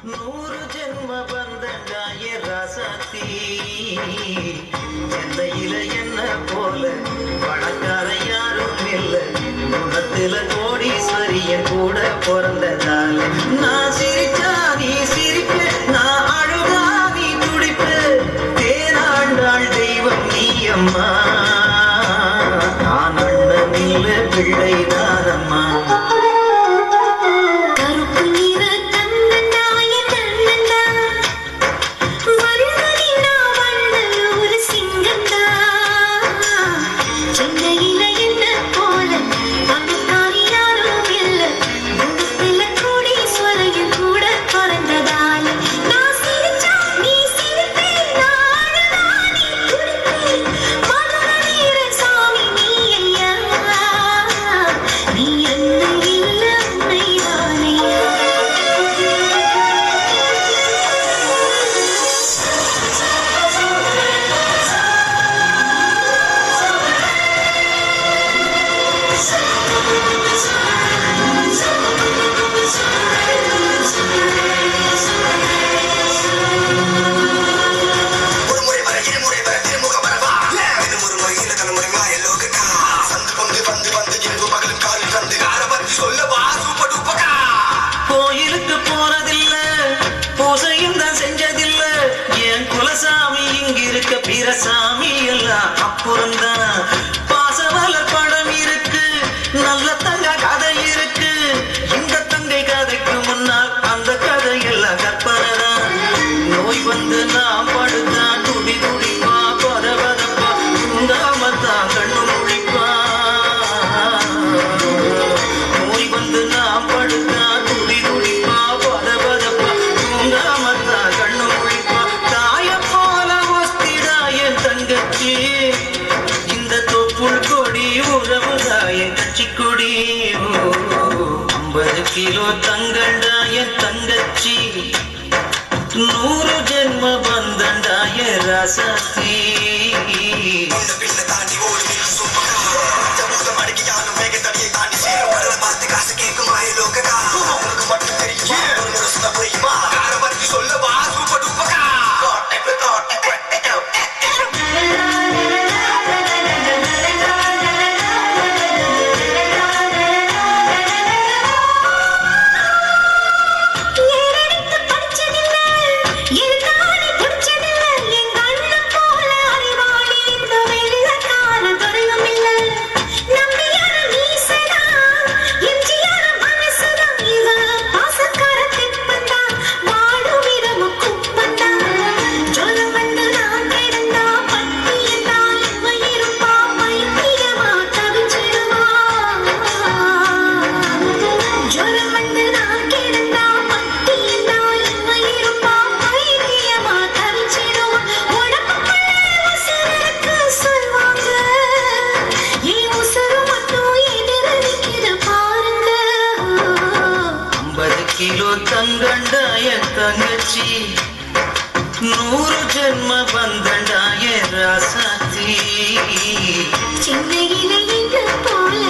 100 ஜென்ம பந்தண்டாய ராசாத்தி எல்லையில என்ன போல பணக்கார யாரும் இல்ல குணத்துல கோடீஸ்வரியன் கூட பிறந்ததால நான் சிரிச்சா நீ சிரிப்பு நான் அழுதா நீ துடிப்பு தேனாண்டாள் தெய்வம் நீ அம்மா நான் அண்ணன் இல்ல பிள்ளைதான் அம்மா கோயிலுக்கு போனதில்ல பூசையும் தான் செஞ்சதில்ல என் குலசாமி இங்கிருக்க பிரசாமி எல்லாம் அப்புறம்தான் பாசமலர் படம் இருக்கு நல்ல தங்க கதை இருக்கு இந்த தங்கை கதைக்கு முன்னால் அந்த கதையெல்லாம் கற்பனை தான் நோய் வந்து நாம் படுத்தா துடி துடிப்பா பரபரப்பா உங்காமத்தான் கண்ணு முழிப்பா நோய் வந்து நாம் படுத்தா துடி துடிப்பா பரபரப்பா உங்காமத்தான் கண்ணு முழிப்பா தாய போல ஒஸ்திடா என் தங்கச்சி இந்த தொப்புள் கொடி உறவுதா என் கட்சி கொடி 50 கிலோ தங்கண்டா என் தங்கச்சி 100 ஜென்ம பந்தண்டாய ராசாத்தி கிலோ தங்கண்டாய தங்கச்சி 100 ஜென்ம பந்தண்டாய ராசாத்தி சின்ன இலையில போல